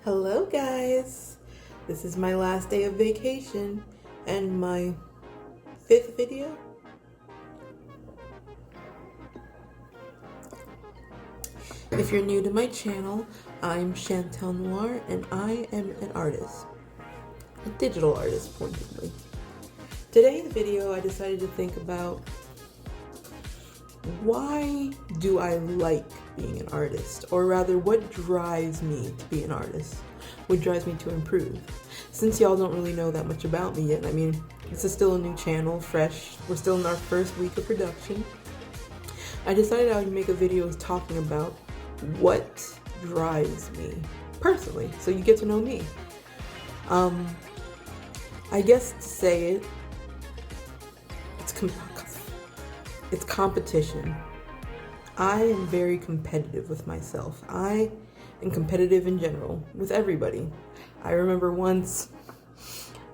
Hello guys! This is my last day of vacation and my 5th video. If you're new to my channel, I'm Chantel Noir and I am an artist. A digital artist, pointedly. Today in the video I decided to think about why do I like being an artist? Or rather, what drives me to be an artist? What drives me to improve? Since y'all don't really know that much about me yet, I mean, this is still a new channel, fresh. We're still in our first week of production. I decided I would make a video talking about what drives me personally, so you get to know me. I guess to say it, it's competition. I am very competitive with myself. I am competitive in general with everybody. I remember once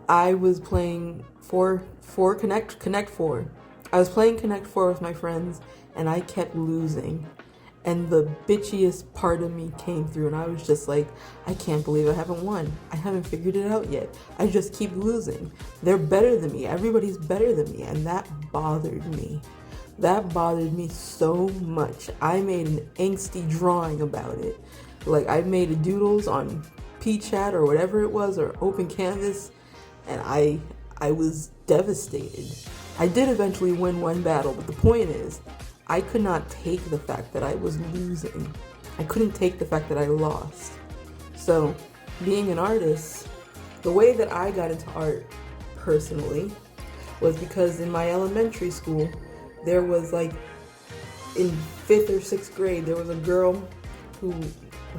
I was playing Connect 4. I was playing Connect 4 with my friends and I kept losing. And the bitchiest part of me came through and I was just like, I can't believe I haven't won. I haven't figured it out yet. I just keep losing. They're better than me. Everybody's better than me. And that bothered me. That bothered me so much. I made an angsty drawing about it. Like, I made a doodles on PChat or whatever it was, or Open Canvas, and I was devastated. I did eventually win one battle, but the point is, I could not take the fact that I was losing. I couldn't take the fact that I lost. So, being an artist, the way that I got into art personally was because in my elementary school, there was like, in 5th or 6th grade, there was a girl who,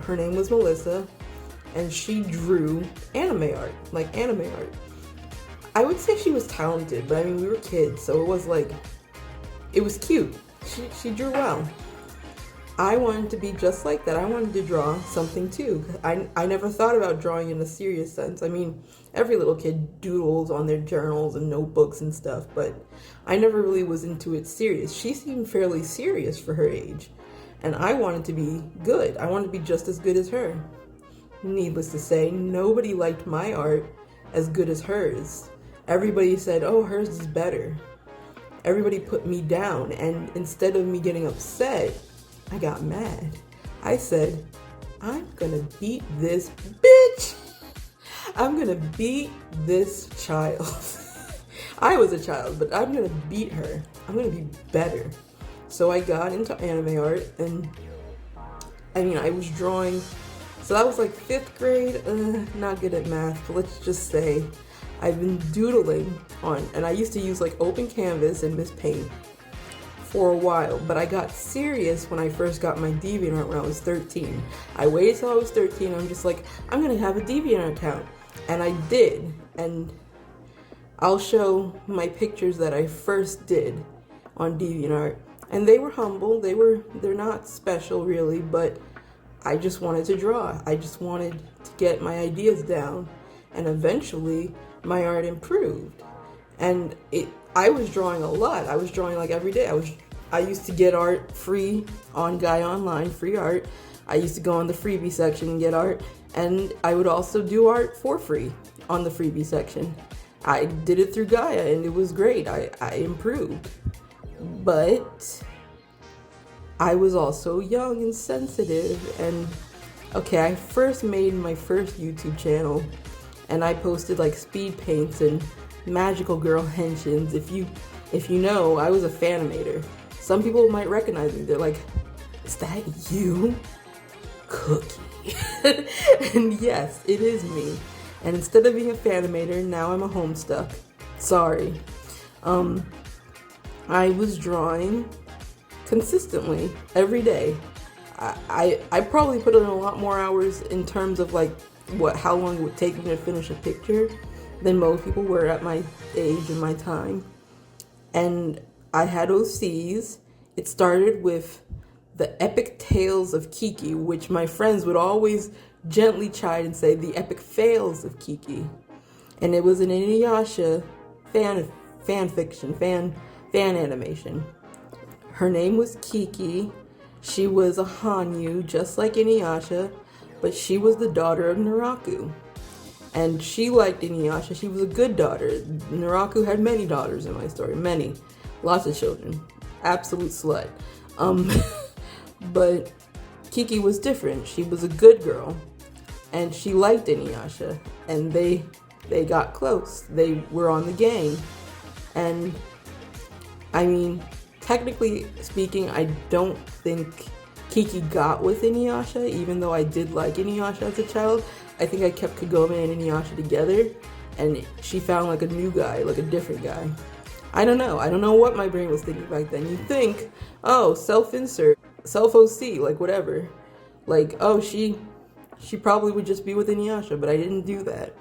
her name was Melissa, and she drew anime art, like anime art. I would say she was talented, but I mean, we were kids, so it was like, it was cute. She drew well. I wanted to be just like that. I wanted to draw something too. I never thought about drawing in a serious sense. I mean, every little kid doodles on their journals and notebooks and stuff, but I never really was into it serious. She seemed fairly serious for her age, and I wanted to be good. I wanted to be just as good as her. Needless to say, nobody liked my art as good as hers. Everybody said, oh, hers is better. Everybody put me down, and instead of me getting upset, I got mad. I said, I'm gonna beat this bitch. I'm gonna beat this child. I was a child, but I'm gonna beat her. I'm gonna be better. So I got into anime art, and I mean, I was drawing. So that was like 5th grade. Not good at math, but let's just say I've been doodling on, and I used to use like Open Canvas and Miss Paint for a while, but I got serious when I first got my DeviantArt when I was 13. I waited till I was 13. I'm just like, I'm gonna have a DeviantArt account, and I did. And I'll show my pictures that I first did on DeviantArt, and they were humble. They're not special really, but I just wanted to draw. I just wanted to get my ideas down, and eventually my art improved. And I was drawing a lot. I was drawing like every day. I used to get art free on Gaia Online, free art. I used to go on the freebie section and get art, and I would also do art for free on the freebie section. I did it through Gaia, and it was great. I improved. But I was also young and sensitive, and okay, I first made my first YouTube channel, and I posted like speed paints and magical girl henshins. If you know, I was a fanimator. Some people might recognize me. They're like, is that you? Cookie. And yes, it is me. And instead of being a fanimator, now I'm a homestuck. Sorry. I was drawing consistently every day. I probably put in a lot more hours in terms of like how long it would take me to finish a picture than most people were at my age and my time. And I had OCs. It started with the epic tales of Kiki, which my friends would always gently chide and say the epic fails of Kiki. And it was an Inuyasha fan fiction, fan animation. Her name was Kiki. She was a Hanyu, just like Inuyasha, but she was the daughter of Naraku. And she liked Inuyasha. She was a good daughter. Naraku had many daughters in my story. Many. Lots of children. Absolute slut. But Kiki was different. She was a good girl. And she liked Inuyasha. And they got close. They were on the gang. And, I mean, technically speaking, I don't think Kiki got with Inuyasha, even though I did like Inuyasha as a child. I think I kept Kagome and Inuyasha together, and she found like a new guy, like a different guy. I don't know what my brain was thinking back then. You think, oh, self-insert, self-OC, like whatever. Like, oh, she probably would just be with Inuyasha, but I didn't do that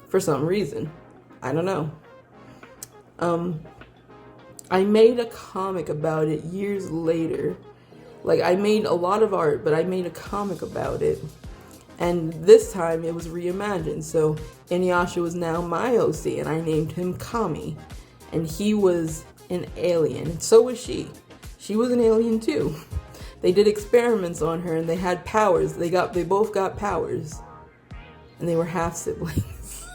for some reason. I don't know. I made a comic about it years later. Like, I made a lot of art, but I made a comic about it. And this time it was reimagined. So Inuyasha was now my OC, and I named him Kami. And he was an alien. And so was she. She was an alien too. They did experiments on her, and they had powers. They both got powers. And they were half siblings.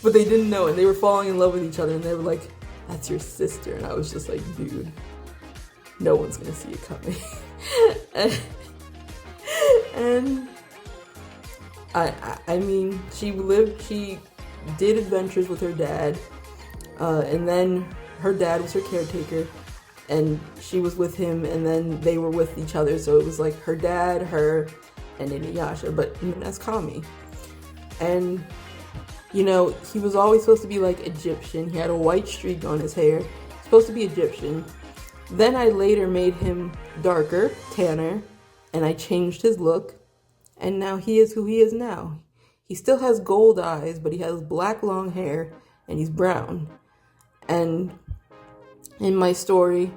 But they didn't know, and they were falling in love with each other, and they were like, that's your sister. And I was just like, dude, no one's gonna see it coming. and I mean, she did adventures with her dad, and then her dad was her caretaker, and she was with him, and then they were with each other, so it was like her dad, her, and Inuyasha, but as Kami. And, you know, he was always supposed to be like Egyptian. He had a white streak on his hair, supposed to be Egyptian. Then I later made him darker, tanner, and I changed his look. And now he is who he is now. He still has gold eyes, but he has black long hair, and he's brown. And in my story,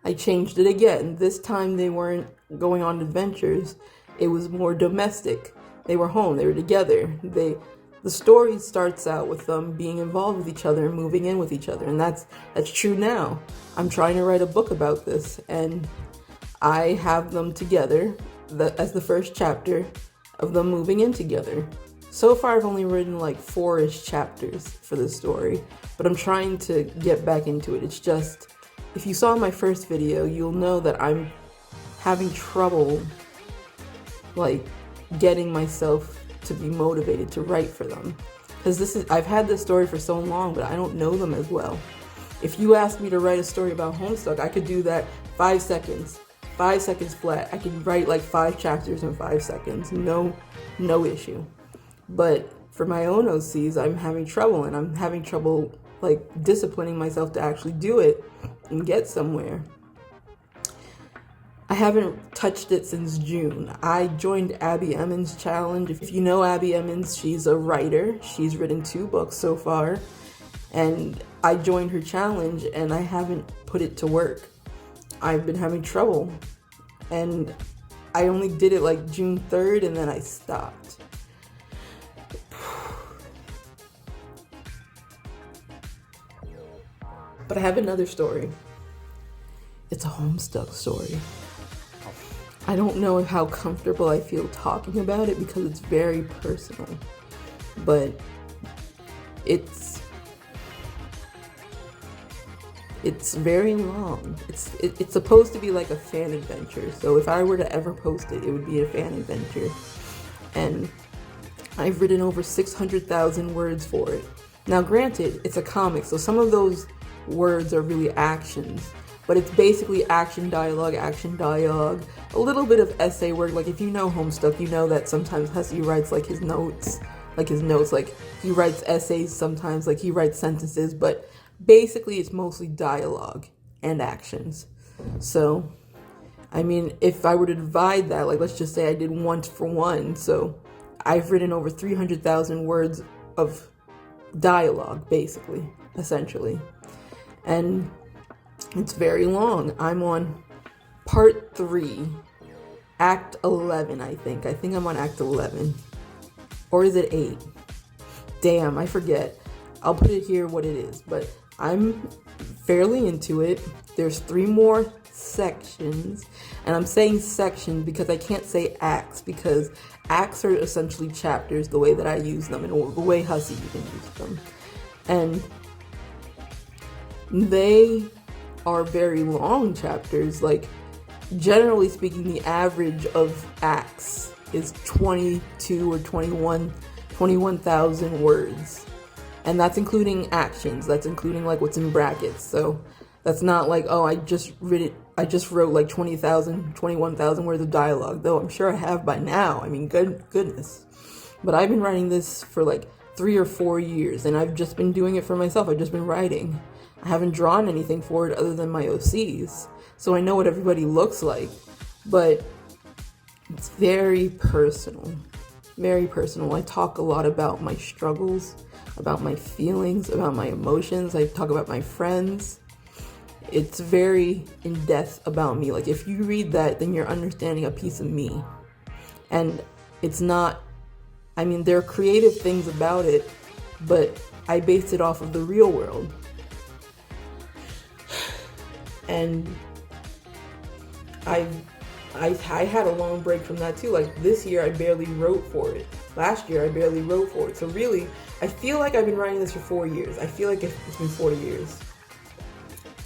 I changed it again. This time they weren't going on adventures. It was more domestic. They were home. They were together. The story starts out with them being involved with each other and moving in with each other. And that's true now. I'm trying to write a book about this, and I have them together as the first chapter of them moving in together. So far, I've only written like 4-ish chapters for this story, but I'm trying to get back into it. It's just, if you saw my first video, you'll know that I'm having trouble, like, getting myself to be motivated to write for them. Because I've had this story for so long, but I don't know them as well. If you asked me to write a story about Homestuck, I could do that 5 seconds. 5 seconds flat. I can write like 5 chapters in 5 seconds. No issue. But for my own OCs, I'm having trouble, and I'm having trouble like disciplining myself to actually do it and get somewhere. I haven't touched it since June. I joined Abby Emmons' challenge. If you know Abby Emmons, she's a writer. She's written 2 books so far. And I joined her challenge, and I haven't put it to work. I've been having trouble. And I only did it like June 3rd, and then I stopped. But I have another story. It's a Homestuck story. I don't know how comfortable I feel talking about it because it's very personal, but it's very long. It's supposed to be like a fan adventure, so if I were to ever post it, it would be a fan adventure. And I've written over 600,000 words for it. Now granted, it's a comic, so some of those words are really actions, but it's basically action dialogue, a little bit of essay work. Like if you know Homestuck, you know that sometimes Hussie writes like his notes, like he writes essays sometimes, like he writes sentences, but basically it's mostly dialogue and actions. So, I mean, if I were to divide that, like let's just say I did 1 for 1, so I've written over 300,000 words of dialogue, basically, essentially. And it's very long. I'm on part 3, act 11, I think. I think I'm on act 11. Or is it 8? Damn, I forget. I'll put it here what it is, but I'm fairly into it. There's 3 more sections. And I'm saying sections because I can't say acts, because acts are essentially chapters the way that I use them and the way Hussey even used them. And they are very long chapters. Like, generally speaking, the average of acts is 22 or 21,000 words. And that's including actions. That's including like what's in brackets. So that's not like, oh, I just wrote like 21,000 words of dialogue, though I'm sure I have by now. I mean, goodness. But I've been writing this for like 3 or 4 years, and I've just been doing it for myself. I've just been writing. I haven't drawn anything for it other than my OCs. So I know what everybody looks like, but it's very personal. Very personal. I talk a lot about my struggles, about my feelings, about my emotions. I talk about my friends. It's very in-depth about me. Like, if you read that, then you're understanding a piece of me. And it's not, I mean, there are creative things about it, but I based it off of the real world. And I had a long break from that too. Like, this year I barely wrote for it. Last year I barely wrote for it. So really, I feel like I've been writing this for 4 years. I feel like it's been 4 years.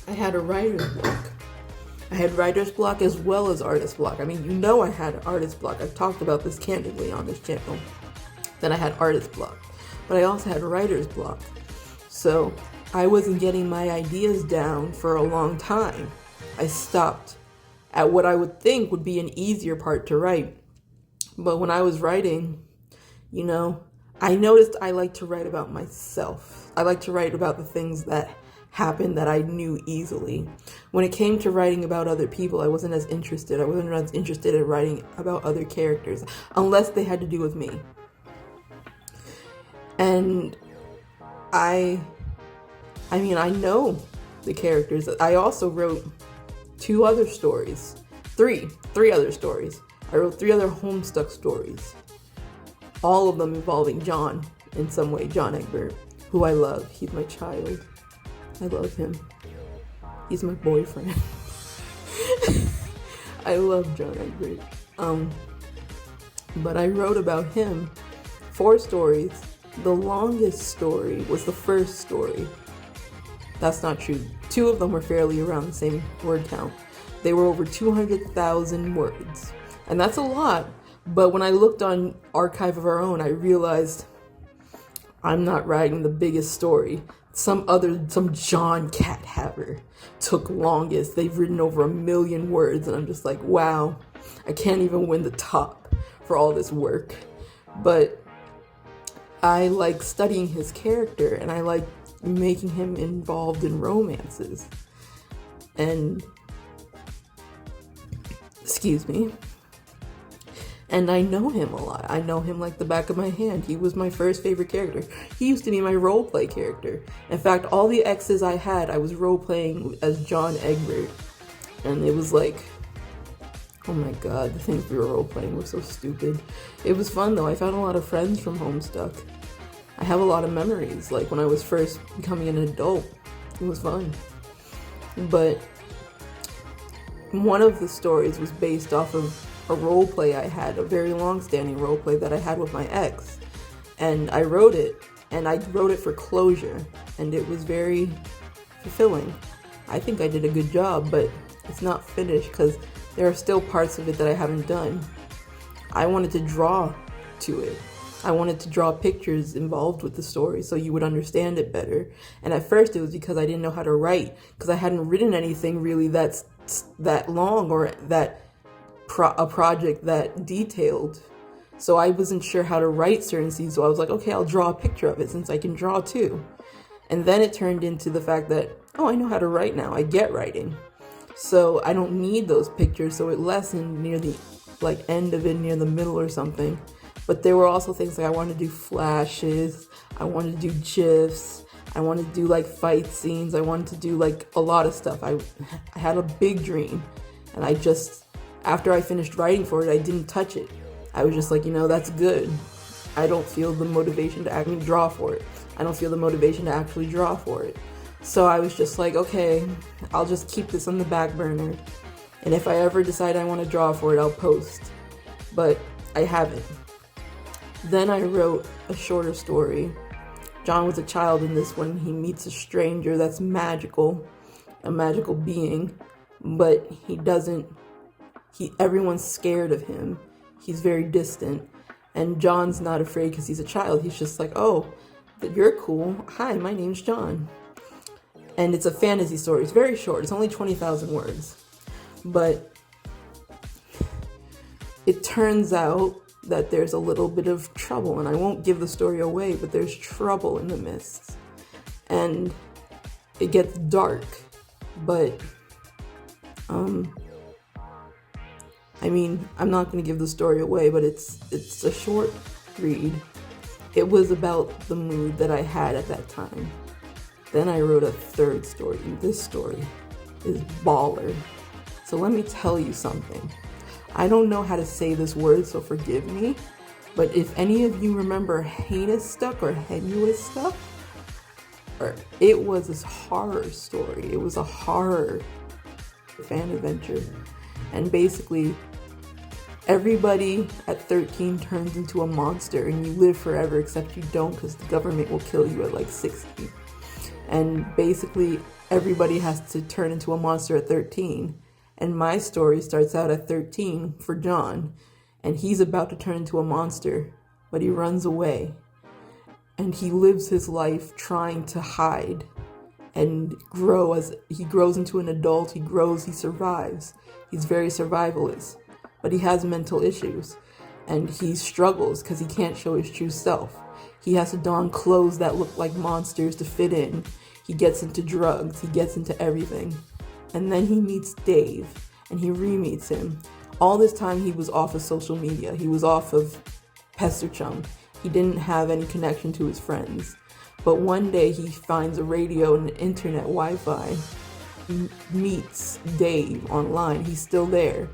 I had a writer's block. I had writer's block as well as artist block. I mean, you know I had an artist block. I've talked about this candidly on this channel, that I had artist block. But I also had writer's block. So I wasn't getting my ideas down for a long time. I stopped at what I would think would be an easier part to write. But when I was writing, you know, I noticed I like to write about myself. I like to write about the things that happened that I knew easily. When it came to writing about other people, I wasn't as interested. I wasn't as interested in writing about other characters, unless they had to do with me. And I mean, I know the characters. I also wrote three other stories. I wrote 3 other Homestuck stories. All of them involving John in some way. John Egbert, who I love. He's my child. I love him. He's my boyfriend. I love John Egbert. But I wrote about him 4 stories. The longest story was the first story. That's not true. 2 of them were fairly around the same word count. They were over 200,000 words. And that's a lot. But when I looked on Archive of Our Own, I realized I'm not writing the biggest story. Some John Cathaver took longest. They've written over 1 million words. And I'm just like, wow, I can't even win the top for all this work. But I like studying his character, and I like making him involved in romances. And excuse me. And I know him a lot. I know him like the back of my hand. He was my first favorite character. He used to be my roleplay character. In fact, all the exes I had, I was roleplaying as John Egbert. And it was like, oh my god, the things we were roleplaying were so stupid. It was fun though. I found a lot of friends from Homestuck. I have a lot of memories, like when I was first becoming an adult. It was fun. But one of the stories was based off of a role play I had, a very long-standing role play that I had with my ex. And I wrote it, and I wrote it for closure, and it was very fulfilling. I think I did a good job, but it's not finished because there are still parts of it that I haven't done. I wanted to draw to it. I wanted to draw pictures involved with the story so you would understand it better. And at first it was because I didn't know how to write, because I hadn't written anything really that long or a project that detailed. So I wasn't sure how to write certain scenes, so I was like, okay, I'll draw a picture of it since I can draw too. And then it turned into the fact that, oh, I know how to write now. I get writing. So I don't need those pictures, so it lessened near the end of it, near the middle or something. But there were also things like I wanted to do flashes, I wanted to do GIFs, I wanted to do like fight scenes, I wanted to do like a lot of stuff. I had a big dream, and I just, after I finished writing for it, I didn't touch it. I was just like, that's good. I don't feel the motivation to actually draw for it. I don't feel the motivation to actually draw for it. So I was just like, okay, I'll just keep this on the back burner. And if I ever decide I want to draw for it, I'll post. But I haven't. Then I wrote a shorter story. John was a child in this one. He meets a stranger that's magical, a magical being, but everyone's scared of him. He's very distant. And John's not afraid because he's a child. He's just like, oh, you're cool. Hi, my name's John. And it's a fantasy story. It's very short. It's only 20,000 words. But it turns out that there's a little bit of trouble. And I won't give the story away, but there's trouble in the midst. And it gets dark. But, I mean, I'm not going to give the story away, but it's a short read. It was about the mood that I had at that time. Then I wrote a third story, and this story is baller. So let me tell you something. I don't know how to say this word, so forgive me. But if any of you remember Heinous Stuck or Henuous Stuff, it was this horror story. It was a horror fan adventure. And basically, everybody at 13 turns into a monster and you live forever, except you don't because the government will kill you at like 60. And basically, everybody has to turn into a monster at 13. And my story starts out at 13 for John. And he's about to turn into a monster, but he runs away. And he lives his life trying to hide and grow. As he grows into an adult, he survives. He's very survivalist, but he has mental issues. And he struggles because he can't show his true self. He has to don clothes that look like monsters to fit in. He gets into drugs. He gets into everything. And then he meets Dave, and he re-meets him. All this time, he was off of social media. He was off of Pester Chum. He didn't have any connection to his friends. But one day, he finds a radio and internet Wi-Fi. He meets Dave online. He's still there.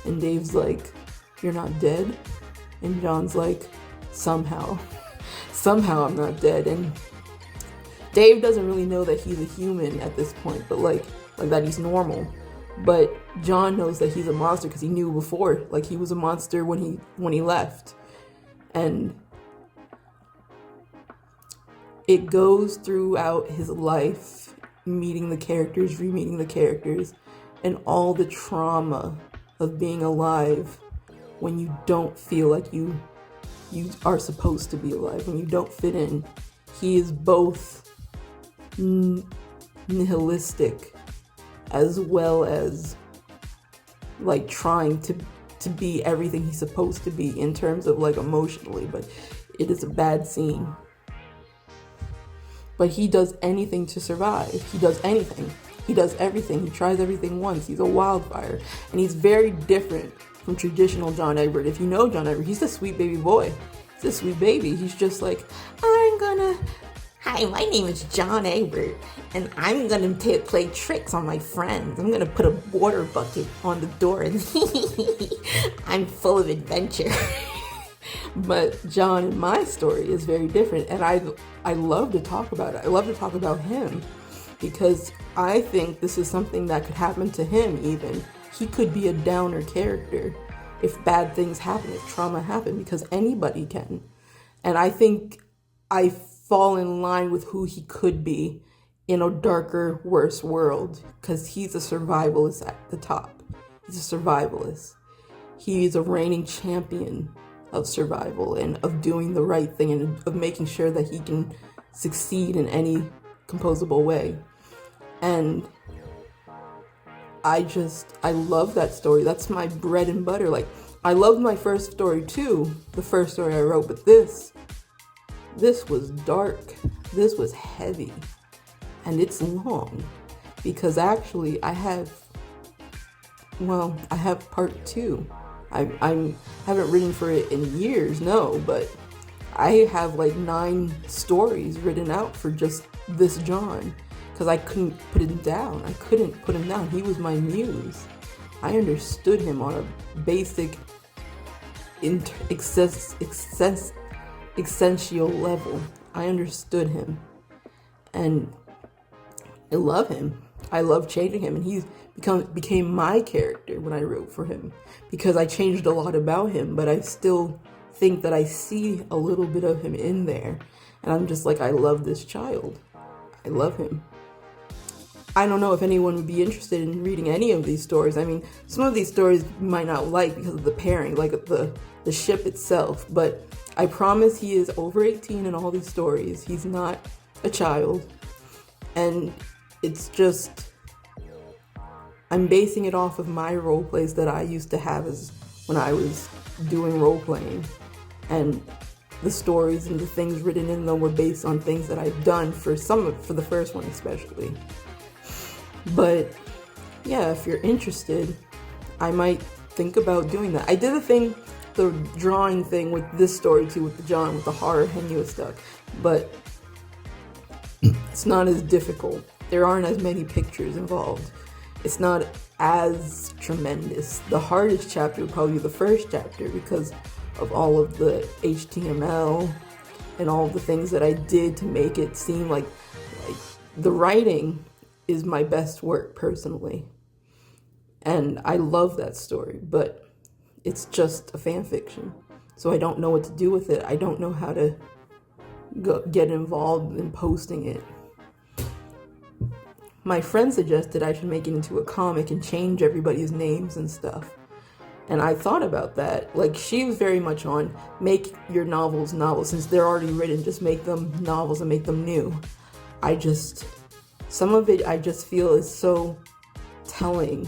And Dave's like, "You're not dead?" And John's like, somehow I'm not dead. And Dave doesn't really know that he's a human at this point, but like that he's normal. But John knows that he's a monster because he knew before. Like, he was a monster when he left. And it goes throughout his life, meeting the characters, re-meeting the characters, and all the trauma of being alive when you don't feel like you are supposed to be alive, when you don't fit in. He is both nihilistic as well as like trying to be everything he's supposed to be in terms of like emotionally, but it is a bad scene. But he does anything to survive. He does anything. He does everything. He tries everything once. He's a wildfire. And he's very different from traditional John Egbert. If you know John Egbert, he's a sweet baby boy. He's a sweet baby. He's just like, hi, my name is John Egbert, and I'm gonna play tricks on my friends. I'm gonna put a water bucket on the door, and I'm full of adventure. But John in my story is very different, and I love to talk about it. I love to talk about him because I think this is something that could happen to him even. He could be a downer character if bad things happen, if trauma happen, because anybody can. And I think I fall in line with who he could be in a darker, worse world, because he's a survivalist at the top. He's a survivalist. He's a reigning champion of survival and of doing the right thing and of making sure that he can succeed in any composable way. And I love that story. That's my bread and butter. Like, I loved my first story too, the first story I wrote, but this was dark. This was heavy. And it's long because actually I have part 2. I haven't written for it in years, no, but I have like 9 stories written out for just this John because I couldn't put him down. He was my muse. I understood him on a basic essential level. I understood him. And I love him. I love changing him, and he's became my character when I wrote for him, because I changed a lot about him, but I still think that I see a little bit of him in there, and I'm just like, I love this child. I love him. I don't know if anyone would be interested in reading any of these stories. I mean, some of these stories you might not like because of the pairing, like the ship itself, but I promise he is over 18 in all these stories. He's not a child, and it's just, I'm basing it off of my role plays that I used to have as when I was doing role playing, and the stories and the things written in them were based on things that I've done for the first one especially. But yeah, if you're interested, I might think about doing that. I did the drawing thing with this story too, with the John, with the horror Henua stuff, but it's not as difficult. There aren't as many pictures involved. It's not as tremendous. The hardest chapter would probably be the first chapter because of all of the HTML and all of the things that I did to make it seem like the writing is my best work personally. And I love that story, but it's just a fan fiction. So I don't know what to do with it. I don't know how to get involved in posting it. My friend suggested I should make it into a comic and change everybody's names and stuff. And I thought about that. Like, she was very much on, make your novels since they're already written, just make them novels and make them new. Some of it I just feel is so telling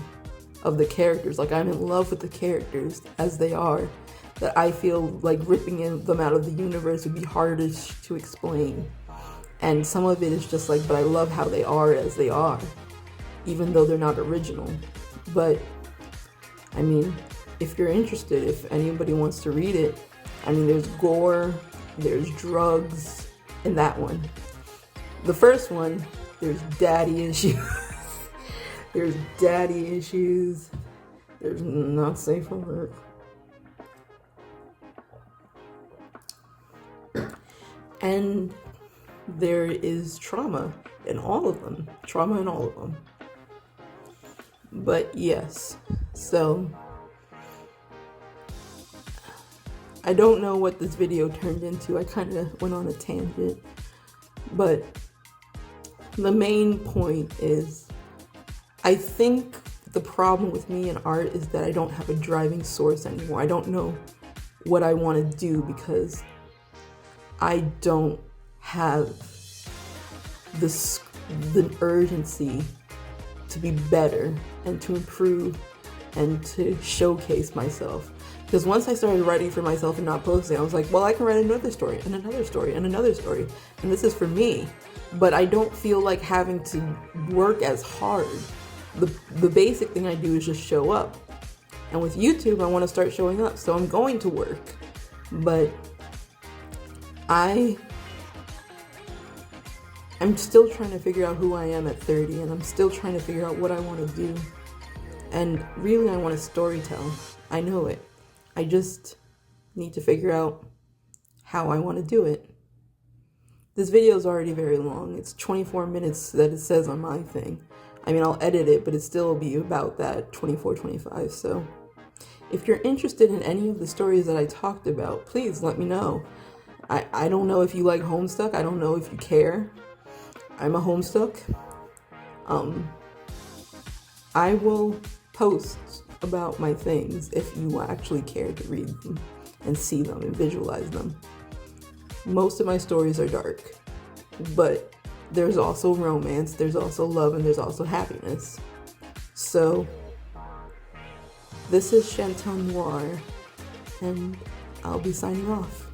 of the characters. Like, I'm in love with the characters as they are, that I feel like ripping them out of the universe would be harder to explain. And some of it is just like, but I love how they are as they are, even though they're not original. But, I mean, if you're interested, if anybody wants to read it, I mean, there's gore, there's drugs in that one. The first one, there's daddy issues. There's daddy issues. There's not safe for work. And there is trauma in all of them. But yes, so I don't know what this video turned into. I kind of went on a tangent, but the main point is, I think the problem with me in art is that I don't have a driving source anymore. I don't know what I want to do because I don't have the urgency to be better and to improve and to showcase myself. Because once I started writing for myself and not posting, I was like, well, I can write another story and another story and another story, and this is for me. But I don't feel like having to work as hard. The basic thing I do is just show up. And with YouTube, I want to start showing up, so I'm going to work. But I'm still trying to figure out who I am at 30, and I'm still trying to figure out what I want to do. And really, I want to storytell. I know it. I just need to figure out how I want to do it. This video is already very long. It's 24 minutes that it says on my thing. I mean, I'll edit it, but it still will be about that 24, 25. So if you're interested in any of the stories that I talked about, please let me know. I don't know if you like Homestuck. I don't know if you care. I'm a Homestuck. I will post about my things if you actually care to read them and see them and visualize them. Most of my stories are dark, but there's also romance, there's also love, and there's also happiness. So this is Chantal Noir, and I'll be signing off.